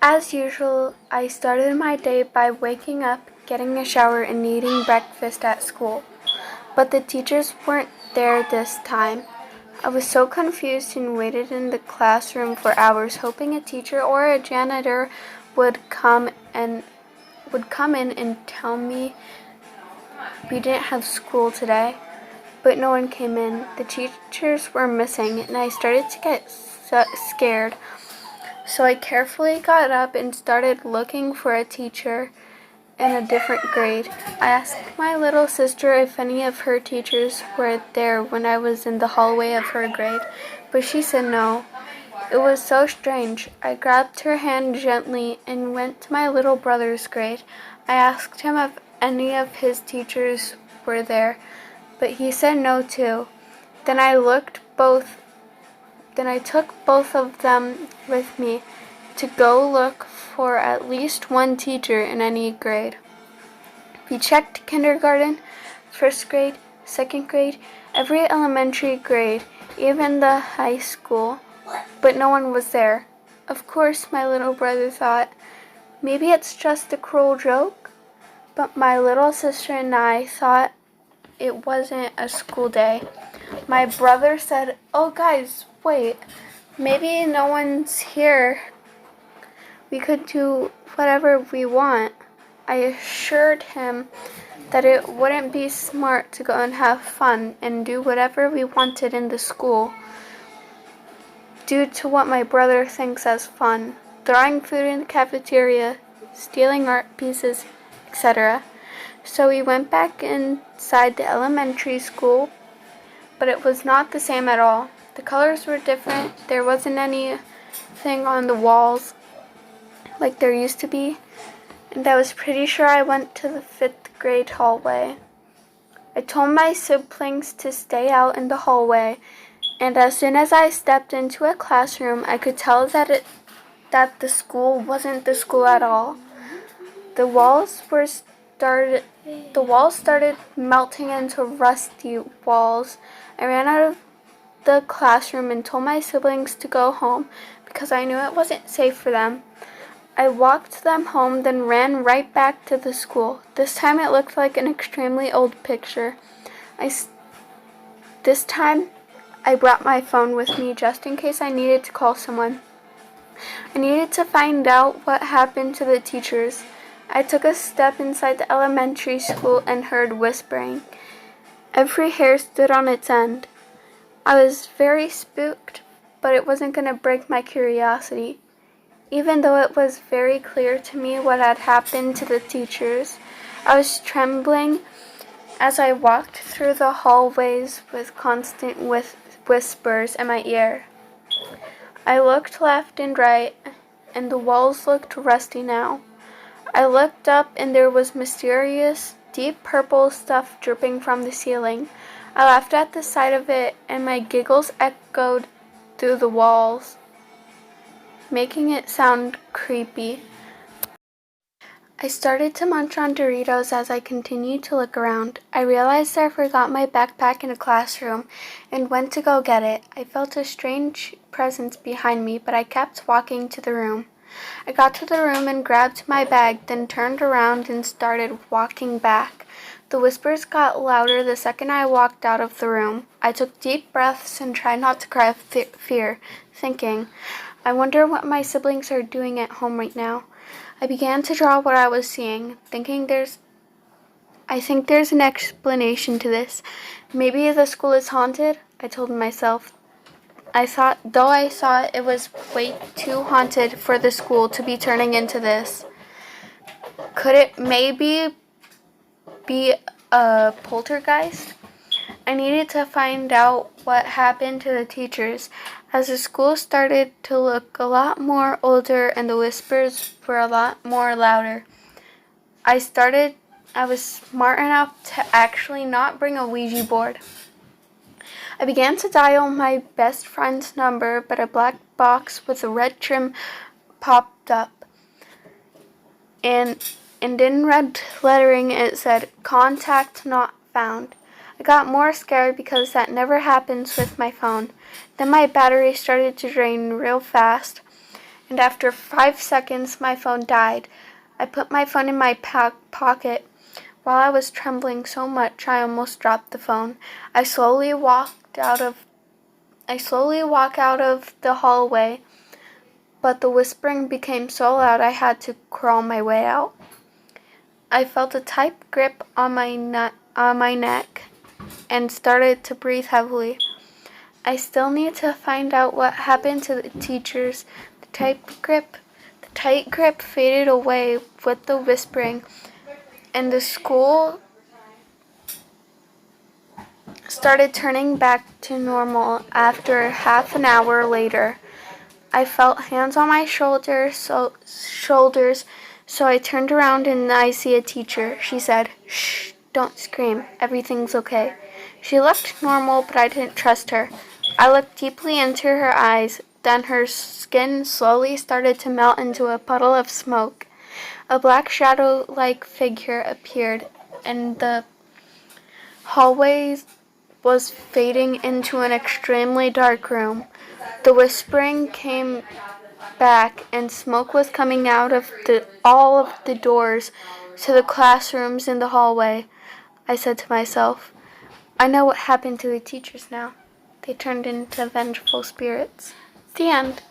As usual, I started my day by waking up, getting a shower, and eating breakfast at school. But the teachers weren't there this time. I was so confused and waited in the classroom for hours, hoping a teacher or a janitor would come in and tell me we didn't have school today. But no one came in. The teachers were missing, and I started to get scared. So I carefully got up and started looking for a teacher in a different grade. I asked my little sister if any of her teachers were there when I was in the hallway of her grade, but she said no. It was so strange. I grabbed her hand gently and went to my little brother's grade. I asked him if any of his teachers were there, but he said no too. Then I took both of them with me to go look for at least one teacher in any grade. We checked kindergarten, first grade, second grade, every elementary grade, even the high school, but no one was there. Of course, my little brother thought, maybe it's just a cruel joke, but my little sister and I thought it wasn't a school day. My brother said, "Oh guys, wait, maybe no one's here. We could do whatever we want." I assured him that it wouldn't be smart to go and have fun and do whatever we wanted in the school due to what my brother thinks as fun, throwing food in the cafeteria, stealing art pieces, etc. So we went back inside the elementary school, but it was not the same at all. The colors were different. There wasn't anything on the walls like there used to be, and I was pretty sure I went to the 5th grade hallway. I told my siblings to stay out in the hallway, and as soon as I stepped into a classroom, I could tell that the school wasn't the school at all. The walls started melting into rusty walls. I ran out of the classroom and told my siblings to go home because I knew it wasn't safe for them. I walked them home, then ran right back to the school. This time it looked like an extremely old picture. This time I brought my phone with me just in case I needed to call someone. I needed to find out what happened to the teachers. I took a step inside the elementary school and heard whispering. Every hair stood on its end. I was very spooked, but it wasn't going to break my curiosity. Even though it was very clear to me what had happened to the teachers, I was trembling as I walked through the hallways with constant whispers in my ear. I looked left and right, and the walls looked rusty now. I looked up and there was mysterious, deep purple stuff dripping from the ceiling. I laughed at the sight of it, and my giggles echoed through the walls, making it sound creepy. I started to munch on Doritos as I continued to look around. I realized I forgot my backpack in a classroom and went to go get it. I felt a strange presence behind me, but I kept walking to the room. I got to the room and grabbed my bag, then turned around and started walking back. The whispers got louder the second I walked out of the room. I took deep breaths and tried not to cry of fear, thinking, I wonder what my siblings are doing at home right now. I began to draw what I was seeing, I think there's an explanation to this. Maybe the school is haunted, I told myself. I thought it was way too haunted for the school to be turning into this. Could it maybe be a poltergeist? I needed to find out what happened to the teachers, as the school started to look a lot more older and the whispers were a lot more louder. I was smart enough to actually not bring a Ouija board. I began to dial my best friend's number, but a black box with a red trim popped up. And in red lettering it said, "Contact not found." I got more scared because that never happens with my phone. Then my battery started to drain real fast, and after 5 seconds my phone died. I put my phone in my pocket. While I was trembling so much I almost dropped the phone. I slowly walk out of the hallway, but the whispering became so loud I had to crawl my way out. I felt a tight grip on my neck and started to breathe heavily. I still need to find out what happened to the teachers. The tight grip faded away with the whispering, and the school started turning back to normal after half an hour later. I felt hands on my shoulders, so I turned around and I see a teacher. She said, "Shh, don't scream. Everything's okay." She looked normal, but I didn't trust her. I looked deeply into her eyes. Then her skin slowly started to melt into a puddle of smoke. A black shadow-like figure appeared, and the hallway was fading into an extremely dark room. The whispering came back, and smoke was coming out of all of the doors to the classrooms in the hallway. I said to myself, I know what happened to the teachers now. They turned into vengeful spirits. The end.